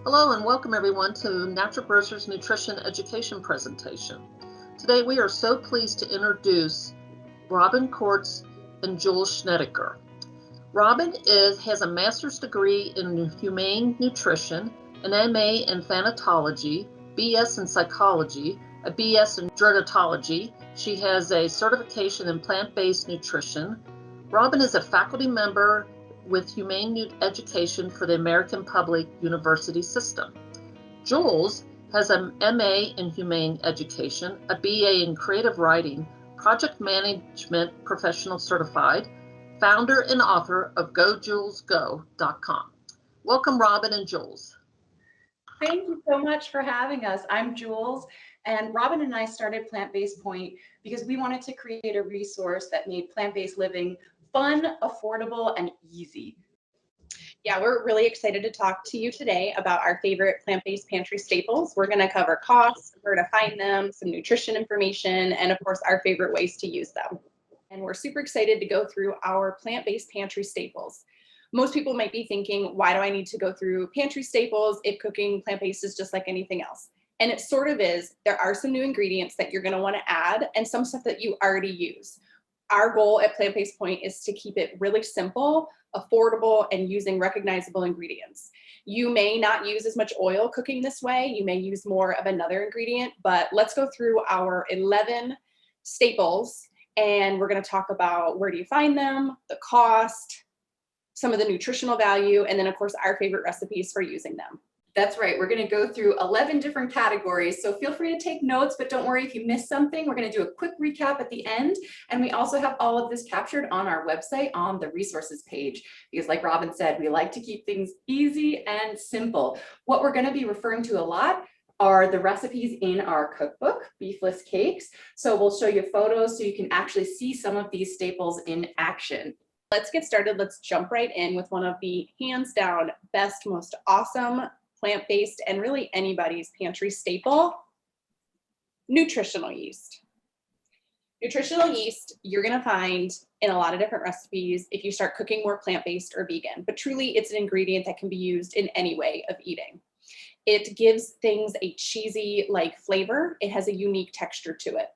Hello and welcome everyone to Natural Grocers Nutrition Education presentation. Today we are so pleased to introduce Robin Coarts and Jules Schnedeker. Robin has a master's degree in humane nutrition, an MA in thanatology, BS in psychology, a BS in gerontology. She has a certification in plant-based nutrition. Robin is a faculty member with Humane Education for the American Public University System. Jules has an MA in Humane Education, a BA in Creative Writing, Project Management Professional Certified, founder and author of GoJulesGo.com. Welcome, Robin and Jules. Thank you so much for having us. I'm Jules, and Robin and I started Plant-Based Point because we wanted to create a resource that made plant-based living fun, affordable, and easy. Yeah, we're really excited to talk to you today about our favorite plant-based pantry staples. We're going to cover costs, where to find them, some nutrition information, and of course, our favorite ways to use them. And we're super excited to go through our plant-based pantry staples. Most people might be thinking, why do I need to go through pantry staples if cooking plant-based is just like anything else? And it sort of is. There are some new ingredients that you're going to want to add and some stuff that you already use. Our goal at Plant-Based Point is to keep it really simple, affordable, and using recognizable ingredients. You may not use as much oil cooking this way. You may use more of another ingredient, but let's go through our 11 staples and we're going to talk about where do you find them, the cost, some of the nutritional value, and then of course our favorite recipes for using them. That's right. We're going to go through 11 different categories. So feel free to take notes, but don't worry if you missed something. We're going to do a quick recap at the end. And we also have all of this captured on our website on the resources page, because like Robin said, we like to keep things easy and simple. What we're going to be referring to a lot are the recipes in our cookbook, Beefless Cakes. So we'll show you photos so you can actually see some of these staples in action. Let's get started. Let's jump right in with one of the hands down best, most awesome plant-based and really anybody's pantry staple, nutritional yeast. Nutritional yeast you're going to find in a lot of different recipes if you start cooking more plant-based or vegan, but truly it's an ingredient that can be used in any way of eating. It gives things a cheesy-like flavor. It has a unique texture to it.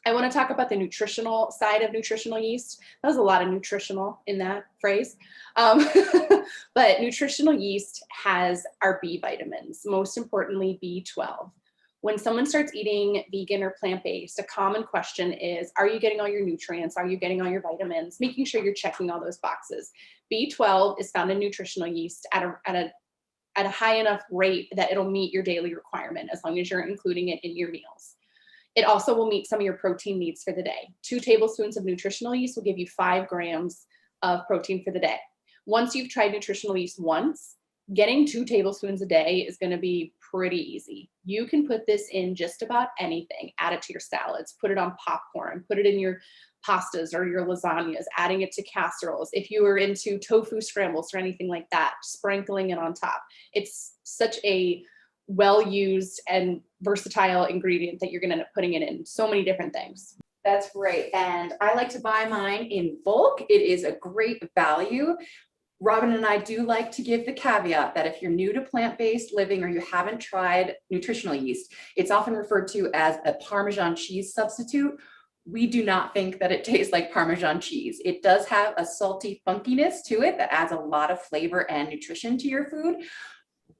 I want to talk about the nutritional side of nutritional yeast. That was a lot of nutritional in that phrase. But nutritional yeast has our B vitamins, most importantly, B12. When someone starts eating vegan or plant-based, a common question is, are you getting all your nutrients? Are you getting all your vitamins? Making sure you're checking all those boxes. B12 is found in nutritional yeast at a high enough rate that it'll meet your daily requirement as long as you're including it in your meals. It also will meet some of your protein needs for the day. 2 tablespoons of nutritional yeast will give you 5 grams of protein for the day. Once you've tried nutritional yeast once, getting 2 tablespoons a day is going to be pretty easy. You can put this in just about anything. Add it to your salads, put it on popcorn, put it in your pastas or your lasagnas, adding it to casseroles. If you are into tofu scrambles or anything like that, sprinkling it on top. It's such a well-used and versatile ingredient that you're going to end up putting it in so many different things. That's great. And I like to buy mine in bulk. It is a great value. Robin and I do like to give the caveat that if you're new to plant-based living or you haven't tried nutritional yeast, it's often referred to as a Parmesan cheese substitute. We do not think that it tastes like Parmesan cheese. It does have a salty funkiness to it that adds a lot of flavor and nutrition to your food,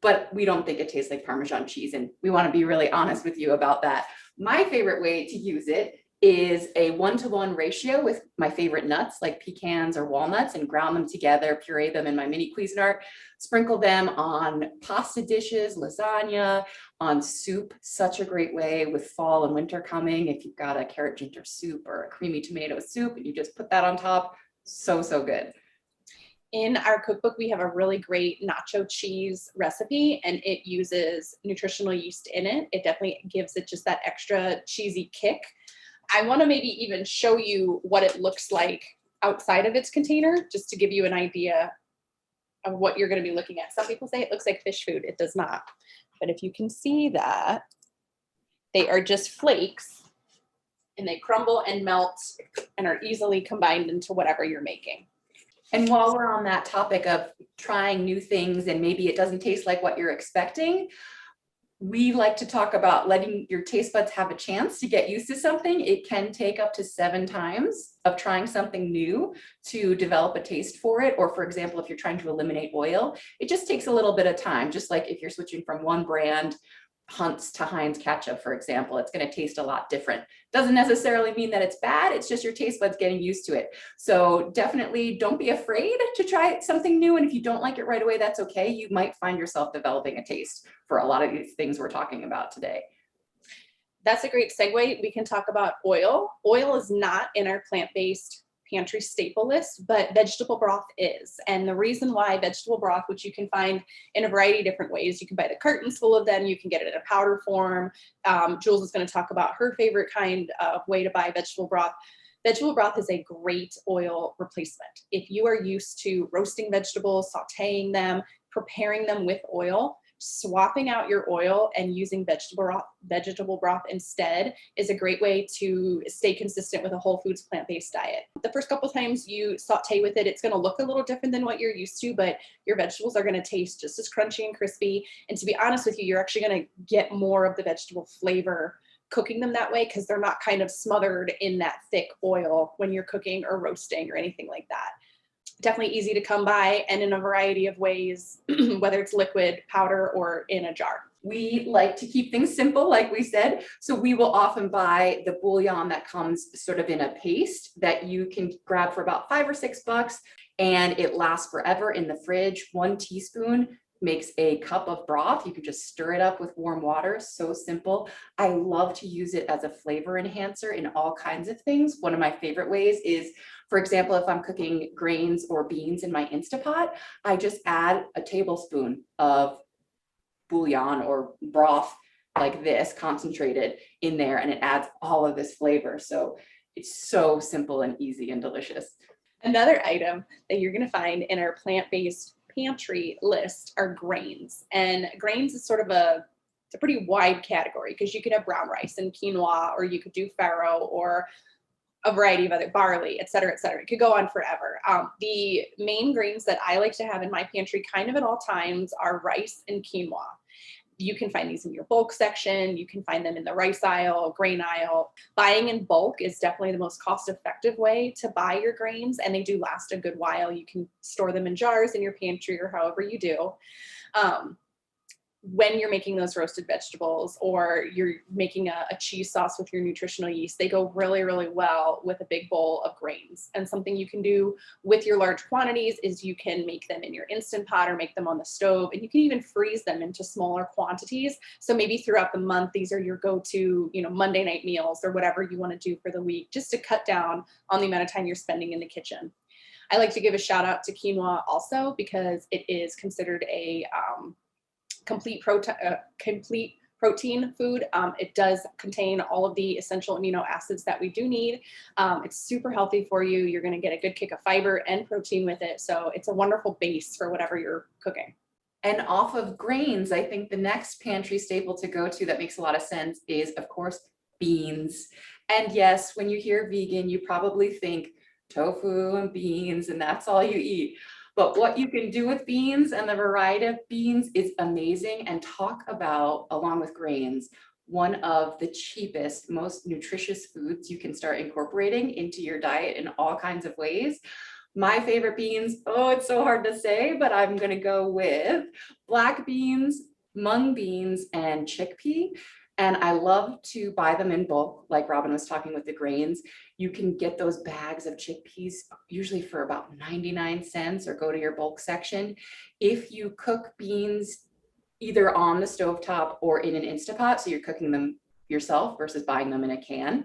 but we don't think it tastes like Parmesan cheese, and we want to be really honest with you about that. My favorite way to use it is a 1-to-1 ratio with my favorite nuts like pecans or walnuts, and ground them together, puree them in my mini Cuisinart, sprinkle them on pasta dishes, lasagna, on soup. Such a great way with fall and winter coming. If you've got a carrot ginger soup or a creamy tomato soup and you just put that on top, so good. In our cookbook, we have a really great nacho cheese recipe, and it uses nutritional yeast in it. It definitely gives it just that extra cheesy kick. I want to maybe even show you what it looks like outside of its container, just to give you an idea of what you're going to be looking at. Some people say it looks like fish food. It does not. But if you can see that, they are just flakes, and they crumble and melt and are easily combined into whatever you're making. And while we're on that topic of trying new things and maybe it doesn't taste like what you're expecting, we like to talk about letting your taste buds have a chance to get used to something. It can take up to 7 times of trying something new to develop a taste for it. Or for example, if you're trying to eliminate oil, it just takes a little bit of time. Just like if you're switching from one brand, Hunt's to Heinz ketchup, for example, it's going to taste a lot different. Doesn't necessarily mean that it's bad. It's just your taste buds getting used to it. So definitely don't be afraid to try something new. And if you don't like it right away, that's okay. You might find yourself developing a taste for a lot of these things we're talking about today. That's a great segue. We can talk about oil. Oil is not in our plant-based pantry staple list, but vegetable broth is. And the reason why vegetable broth, which you can find in a variety of different ways, you can buy the cartons full of them, you can get it in a powder form. Jules is going to talk about her favorite kind of way to buy vegetable broth. Vegetable broth is a great oil replacement. If you are used to roasting vegetables, sauteing them, preparing them with oil, swapping out your oil and using vegetable broth instead is a great way to stay consistent with a whole foods plant-based diet. The first couple times you saute with it, it's going to look a little different than what you're used to, but your vegetables are going to taste just as crunchy and crispy. And to be honest with you, you're actually going to get more of the vegetable flavor cooking them that way because they're not kind of smothered in that thick oil when you're cooking or roasting or anything like that. Definitely easy to come by and in a variety of ways, whether it's liquid, powder, or in a jar. We like to keep things simple, like we said. So we will often buy the bouillon that comes sort of in a paste that you can grab for about $5 or $6, and it lasts forever in the fridge. 1 teaspoon makes a cup of broth. You can just stir it up with warm water. So simple. I love to use it as a flavor enhancer in all kinds of things. One of my favorite ways is, for example, if I'm cooking grains or beans in my Instapot, I just add a tablespoon of bouillon or broth like this concentrated in there, and it adds all of this flavor. So it's so simple and easy and delicious. Another item that you're going to find in our plant-based pantry list are grains. And grains is sort of it's a pretty wide category because you could have brown rice and quinoa, or you could do farro, or a variety of other barley, et cetera, et cetera. It could go on forever. The main grains that I like to have in my pantry kind of at all times are rice and quinoa. You can find these in your bulk section. You can find them in the rice aisle, grain aisle. Buying in bulk is definitely the most cost-effective way to buy your grains, and they do last a good while. You can store them in jars in your pantry or however you do. When you're making those roasted vegetables or you're making a cheese sauce with your nutritional yeast, they go really, really well with a big bowl of grains. And something you can do with your large quantities is you can make them in your Instant Pot or make them on the stove, and you can even freeze them into smaller quantities. So maybe throughout the month, these are your go-to, Monday night meals or whatever you want to do for the week, just to cut down on the amount of time you're spending in the kitchen. I like to give a shout out to quinoa also because it is considered a complete protein food. It does contain all of the essential amino acids that we do need. It's super healthy for you. You're going to get a good kick of fiber and protein with it. So it's a wonderful base for whatever you're cooking. And off of grains, I think the next pantry staple to go to that makes a lot of sense is, of course, beans. And yes, when you hear vegan, you probably think tofu and beans, and that's all you eat. But what you can do with beans and the variety of beans is amazing. And talk about, along with grains, one of the cheapest, most nutritious foods you can start incorporating into your diet in all kinds of ways. My favorite beans, it's so hard to say, but I'm going to go with black beans, mung beans, and chickpea. And I love to buy them in bulk, like Robin was talking with the grains. You can get those bags of chickpeas usually for about 99 cents, or go to your bulk section. If you cook beans either on the stovetop or in an Instapot, so you're cooking them yourself versus buying them in a can,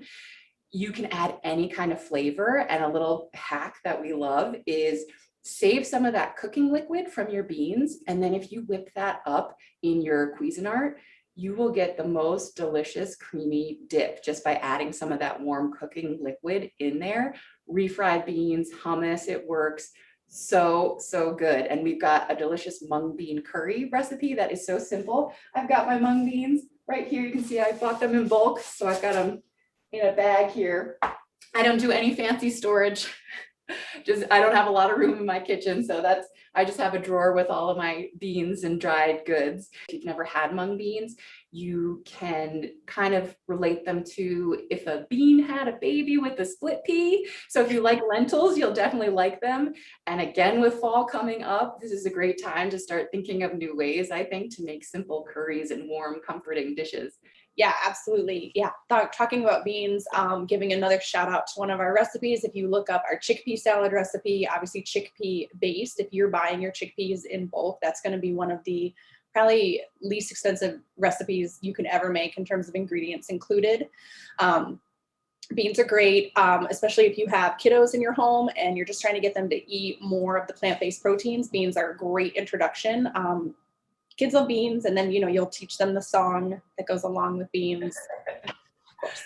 you can add any kind of flavor. And a little hack that we love is save some of that cooking liquid from your beans. And then if you whip that up in your Cuisinart, you will get the most delicious creamy dip just by adding some of that warm cooking liquid in there. Refried beans, hummus, it works so, so good. And we've got a delicious mung bean curry recipe that is so simple. I've got my mung beans right here. You can see I bought them in bulk, so I've got them in a bag here. I don't do any fancy storage. I don't have a lot of room in my kitchen, so I just have a drawer with all of my beans and dried goods. If you've never had mung beans, you can kind of relate them to if a bean had a baby with a split pea. So if you like lentils, you'll definitely like them. And again, with fall coming up, this is a great time to start thinking of new ways, I think, to make simple curries and warm, comforting dishes. Yeah, absolutely. Yeah, talking about beans, giving another shout out to one of our recipes. If you look up our chickpea salad recipe, obviously chickpea based, if you're buying your chickpeas in bulk, that's going to be one of the probably least expensive recipes you can ever make in terms of ingredients included. Beans are great, especially if you have kiddos in your home and you're just trying to get them to eat more of the plant-based proteins. Beans are a great introduction. Kids love beans, and then, you'll teach them the song that goes along with beans. Of course.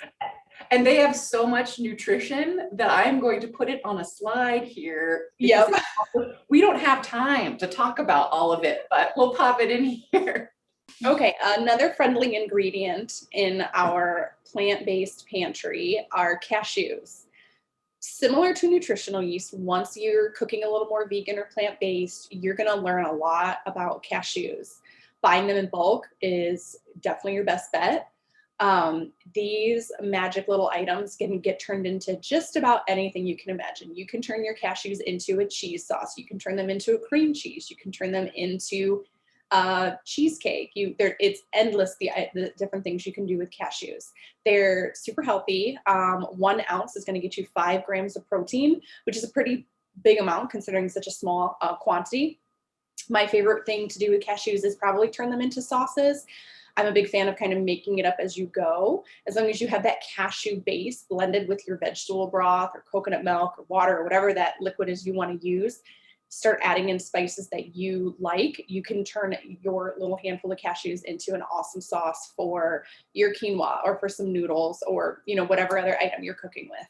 And they have so much nutrition that I'm going to put it on a slide here. Yep. We don't have time to talk about all of it, but we'll pop it in here. Okay, another friendly ingredient in our plant-based pantry are cashews. Similar to nutritional yeast, once you're cooking a little more vegan or plant-based, you're going to learn a lot about cashews. Buying them in bulk is definitely your best bet. These magic little items can get turned into just about anything you can imagine. You can turn your cashews into a cheese sauce. You can turn them into a cream cheese. You can turn them into cheesecake. It's endless the different things you can do with cashews. They're super healthy. 1 ounce is going to get you 5 grams of protein, which is a pretty big amount considering such a small quantity. My favorite thing to do with cashews is probably turn them into sauces. I'm a big fan of kind of making it up as you go. As long as you have that cashew base blended with your vegetable broth or coconut milk or water or whatever that liquid is you want to use, start adding in spices that you like. You can turn your little handful of cashews into an awesome sauce for your quinoa or for some noodles or, whatever other item you're cooking with.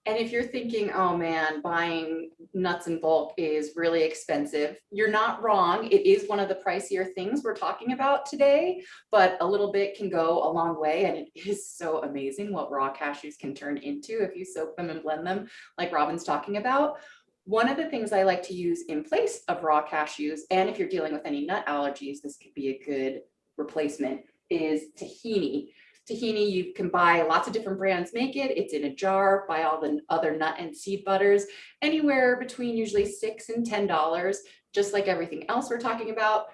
And if you're thinking, oh man, buying nuts in bulk is really expensive, you're not wrong. It is one of the pricier things we're talking about today, but a little bit can go a long way. And it is so amazing what raw cashews can turn into if you soak them and blend them, like Robin's talking about. One of the things I like to use in place of raw cashews, and if you're dealing with any nut allergies, this could be a good replacement, is tahini. Tahini, you can buy, lots of different brands make it. It's in a jar, buy all the other nut and seed butters, anywhere between usually $6 and $10, just like everything else we're talking about.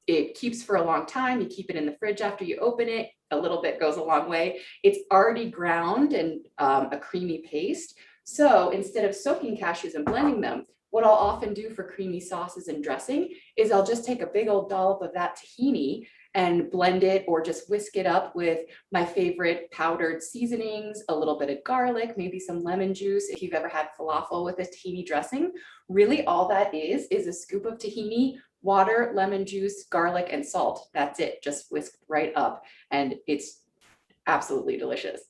It keeps for a long time. You keep it in the fridge after you open it. A little bit goes a long way. It's already ground and a creamy paste. So instead of soaking cashews and blending them, what I'll often do for creamy sauces and dressing is I'll just take a big old dollop of that tahini and blend it or just whisk it up with my favorite powdered seasonings, a little bit of garlic, maybe some lemon juice. If you've ever had falafel with a tahini dressing, really all that is a scoop of tahini, water, lemon juice, garlic, and salt. That's it, just whisked right up. And it's absolutely delicious.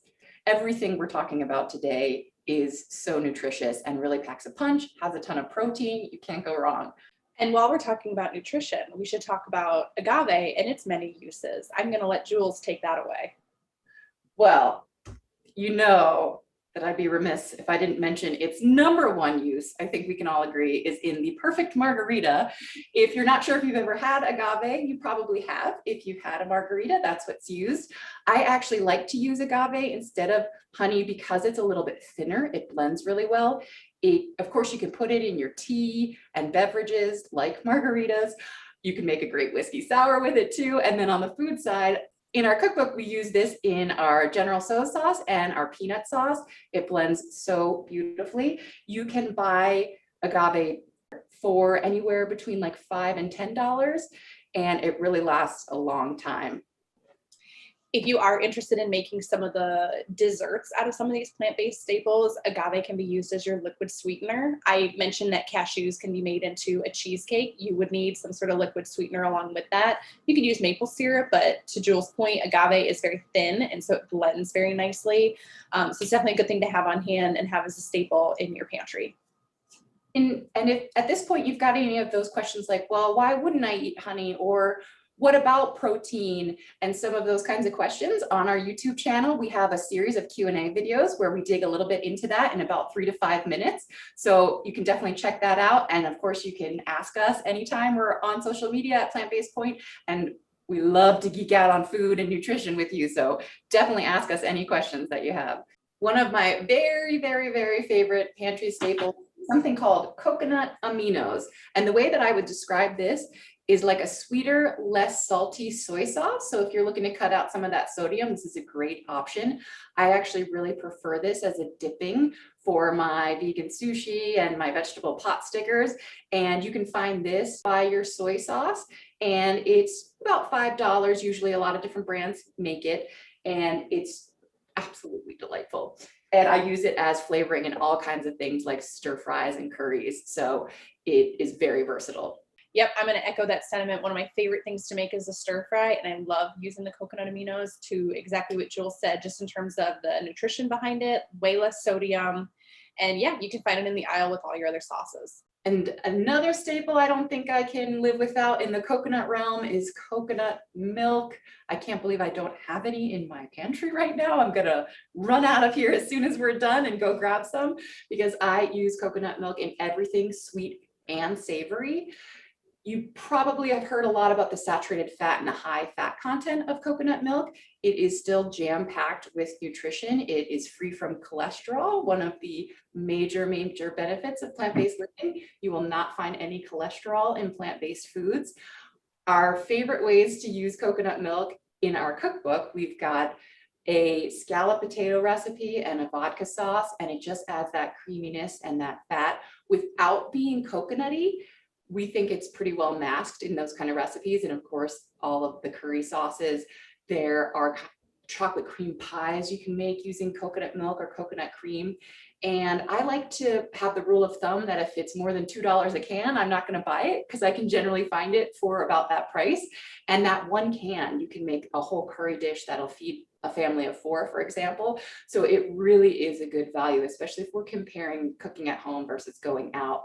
Everything we're talking about today is so nutritious and really packs a punch, has a ton of protein. You can't go wrong. And while we're talking about nutrition, we should talk about agave and its many uses. I'm going to let Jules take that away. Well, that I'd be remiss if I didn't mention its number one use, I think we can all agree, is in the perfect margarita. If you're not sure if you've ever had agave, you probably have. If you've had a margarita, that's what's used. I actually like to use agave instead of honey because it's a little bit thinner. It blends really well. Of course, you can put it in your tea and beverages like margaritas. You can make a great whiskey sour with it too. And then on the food side, in our cookbook, we use this in our General Tso's sauce and our peanut sauce. It blends so beautifully. You can buy agave for anywhere between like $5 and $10, and it really lasts a long time. If you are interested in making some of the desserts out of some of these plant-based staples, agave can be used as your liquid sweetener. I mentioned that cashews can be made into a cheesecake. You would need some sort of liquid sweetener along with that. You could use maple syrup, but to Jules' point, agave is very thin, and so it blends very nicely. So it's definitely a good thing to have on hand and have as a staple in your pantry. And if at this point you've got any of those questions like, well, why wouldn't I eat honey? Or what about protein and some of those kinds of questions. On our YouTube channel, we have a series of Q&A videos where we dig a little bit into that in about 3 to 5 minutes. So you can definitely check that out. And of course, you can ask us anytime. We're on social media at Plant-Based Point, and we love to geek out on food and nutrition with you. So definitely ask us any questions that you have. One of my very, very, very favorite pantry staples is something called coconut aminos. And the way that I would describe this is like a sweeter, less salty soy sauce. So if you're looking to cut out some of that sodium, this is a great option. I actually really prefer this as a dipping for my vegan sushi and my vegetable pot stickers. And you can find this by your soy sauce, and it's about $5. Usually a lot of different brands make it, and it's absolutely delightful. And I use it as flavoring in all kinds of things like stir fries and curries. So it is very versatile. Yep, I'm going to echo that sentiment. One of my favorite things to make is a stir fry, and I love using the coconut aminos to exactly what Jules said, just in terms of the nutrition behind it, way less sodium. And yeah, you can find it in the aisle with all your other sauces. And another staple I don't think I can live without in the coconut realm is coconut milk. I can't believe I don't have any in my pantry right now. I'm gonna run out of here as soon as we're done and go grab some, because I use coconut milk in everything sweet and savory. You probably have heard a lot about the saturated fat and the high fat content of coconut milk. It is still jam-packed with nutrition. It is free from cholesterol, one of the major benefits of plant-based living. You will not find any cholesterol in plant-based foods. Our favorite ways to use coconut milk in our cookbook, we've got a scallop potato recipe and a vodka sauce, and it just adds that creaminess and that fat without being coconutty. We think it's pretty well masked in those kind of recipes. And of course, all of the curry sauces. There are chocolate cream pies you can make using coconut milk or coconut cream. And I like to have the rule of thumb that if it's more than $2 a can, I'm not going to buy it, because I can generally find it for about that price. And that one can, you can make a whole curry dish that'll feed a family of 4, for example. So it really is a good value, especially if we're comparing cooking at home versus going out.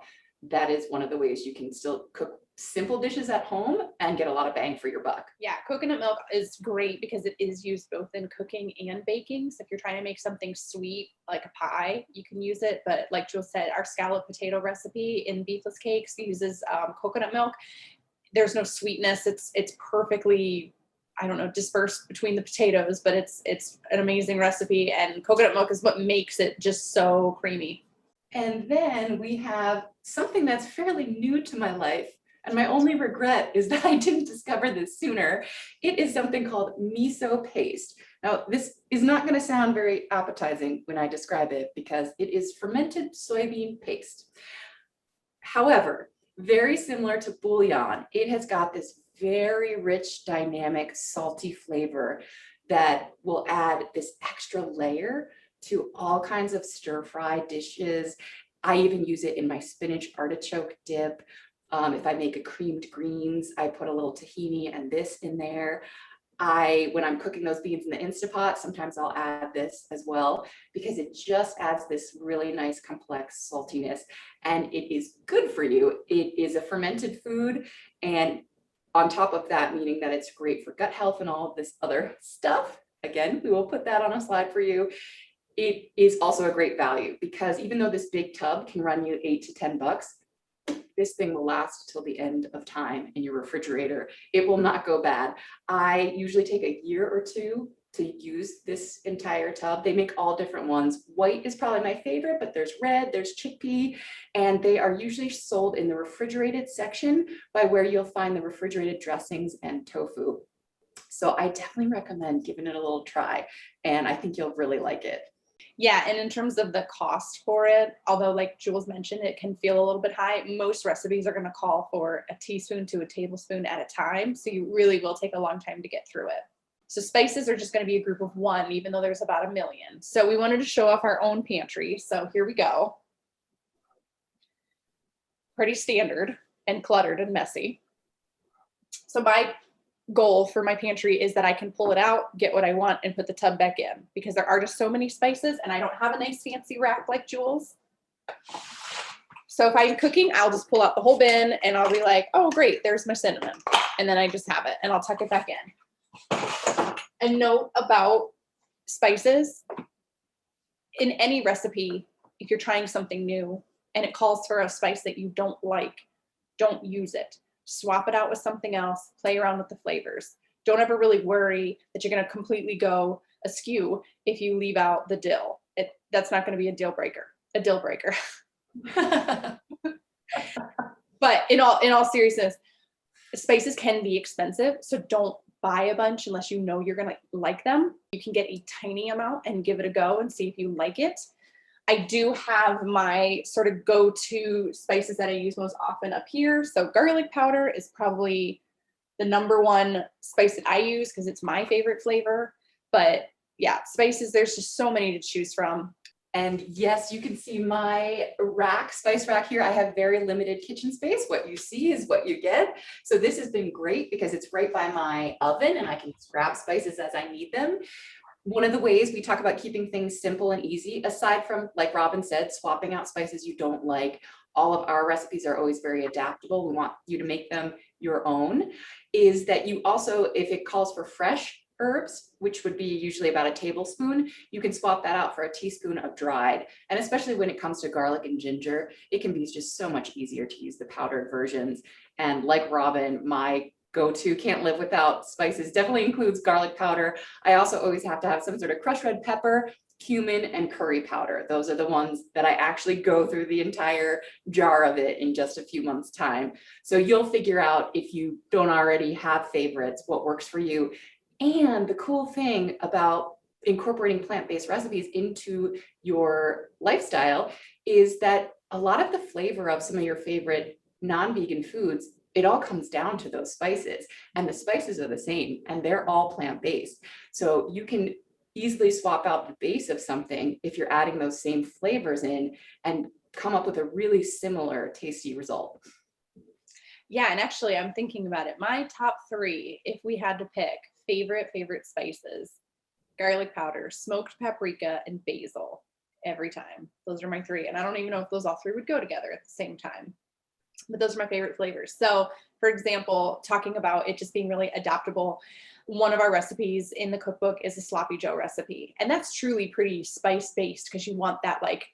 That is one of the ways you can still cook simple dishes at home and get a lot of bang for your buck. Yeah, coconut milk is great because it is used both in cooking and baking. So if you're trying to make something sweet like a pie, you can use it. But like Jules said, our scallop potato recipe in beefless cakes uses coconut milk. There's no sweetness. It's perfectly, I don't know, dispersed between the potatoes, but it's an amazing recipe, and coconut milk is what makes it just so creamy. And then we have something that's fairly new to my life, and my only regret is that I didn't discover this sooner. It is something called Miso Paste. Now, this is not going to sound very appetizing when I describe it, because it is fermented soybean paste. However, very similar to bouillon, it has got this very rich, dynamic, salty flavor that will add this extra layer to all kinds of stir-fry dishes. I even use it in my spinach artichoke dip. If I make a creamed greens, I put a little tahini and this in there. When I'm cooking those beans in the Instapot, sometimes I'll add this as well, because it just adds this really nice complex saltiness, and it is good for you. It is a fermented food, and on top of that, meaning that it's great for gut health and all of this other stuff. Again, we will put that on a slide for you. It is also a great value, because even though this big tub can run you $8 to $10, this thing will last till the end of time in your refrigerator. It will not go bad. I usually take a year or 2 to use this entire tub. They make all different ones. White is probably my favorite, but there's red, there's chickpea, and they are usually sold in the refrigerated section by where you'll find the refrigerated dressings and tofu. So I definitely recommend giving it a little try, and I think you'll really like it. Yeah, and in terms of the cost for it, although like Jules mentioned, it can feel a little bit high, most recipes are going to call for a teaspoon to a tablespoon at a time. So you really will take a long time to get through it. So spices are just going to be a group of 1, even though there's about 1 million. So we wanted to show off our own pantry. So here we go. Pretty standard and cluttered and messy. So my goal for my pantry is that I can pull it out, get what I want, and put the tub back in, because there are just so many spices, and I don't have a nice fancy rack like Jules. So if I'm cooking, I'll just pull out the whole bin and I'll be like, oh great, there's my cinnamon. and then I just have it and I'll tuck it back in. A note about spices: in any recipe, if you're trying something new and it calls for a spice that you don't like, don't use it. Swap it out with something else, play around with the flavors. Don't ever really worry that you're going to completely go askew if you leave out the dill. That's not going to be a deal breaker. But in all seriousness, spices can be expensive, so don't buy a bunch unless you know you're going to like them. You can get a tiny amount and give it a go and see if you like it. I do have my sort of go-to spices that I use most often up here. So garlic powder is probably the number one spice that I use because it's my favorite flavor. But yeah, spices, there's just so many to choose from. And yes, you can see my spice rack here. I have very limited kitchen space. What you see is what you get. So this has been great because it's right by my oven and I can just grab spices as I need them. One of the ways we talk about keeping things simple and easy, aside from, like Robin said, swapping out spices you don't like, all of our recipes are always very adaptable. We want you to make them your own, is that you also, if it calls for fresh herbs, which would be usually about a tablespoon, you can swap that out for a teaspoon of dried. And especially when it comes to garlic and ginger, it can be just so much easier to use the powdered versions. And like Robin, my go-to can't live without spices definitely includes garlic powder. I also always have to have some sort of crushed red pepper, cumin, and curry powder. Those are the ones that I actually go through the entire jar of it in just a few months' time. So you'll figure out, if you don't already have favorites, what works for you. And the cool thing about incorporating plant-based recipes into your lifestyle is that a lot of the flavor of some of your favorite non-vegan foods, it all comes down to those spices, and the spices are the same and they're all plant-based. So you can easily swap out the base of something if you're adding those same flavors in and come up with a really similar tasty result. Yeah, and actually I'm thinking about it. My top 3, if we had to pick favorite spices: garlic powder, smoked paprika, and basil. Every time. Those are my 3. And I don't even know if those all 3 would go together at the same time. But those are my favorite flavors. So for example, talking about it just being really adaptable, one of our recipes in the cookbook is a sloppy joe recipe. And that's truly pretty spice based because you want that like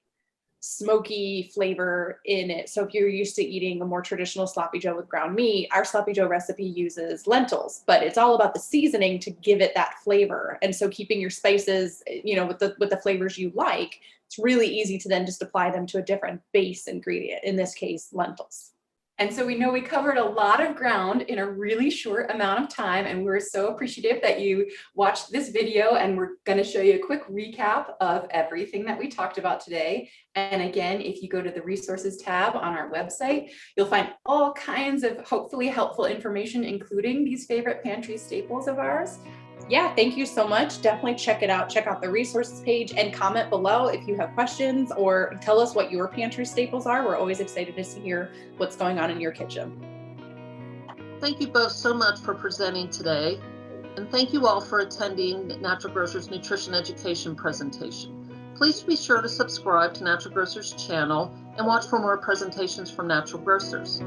smoky flavor in it. So if you're used to eating a more traditional sloppy joe with ground meat, our sloppy joe recipe uses lentils, but it's all about the seasoning to give it that flavor. And so keeping your spices, with the flavors you like, it's really easy to then just apply them to a different base ingredient, in this case, lentils. And so we know we covered a lot of ground in a really short amount of time, and we're so appreciative that you watched this video, and we're going to show you a quick recap of everything that we talked about today. And again, if you go to the resources tab on our website, you'll find all kinds of hopefully helpful information, including these favorite pantry staples of ours. Yeah, thank you so much. Definitely check it out. Check out the resources page and comment below if you have questions, or tell us what your pantry staples are. We're always excited to hear what's going on in your kitchen. Thank you both so much for presenting today. And thank you all for attending Natural Grocers Nutrition Education presentation. Please be sure to subscribe to Natural Grocers channel and watch for more presentations from Natural Grocers.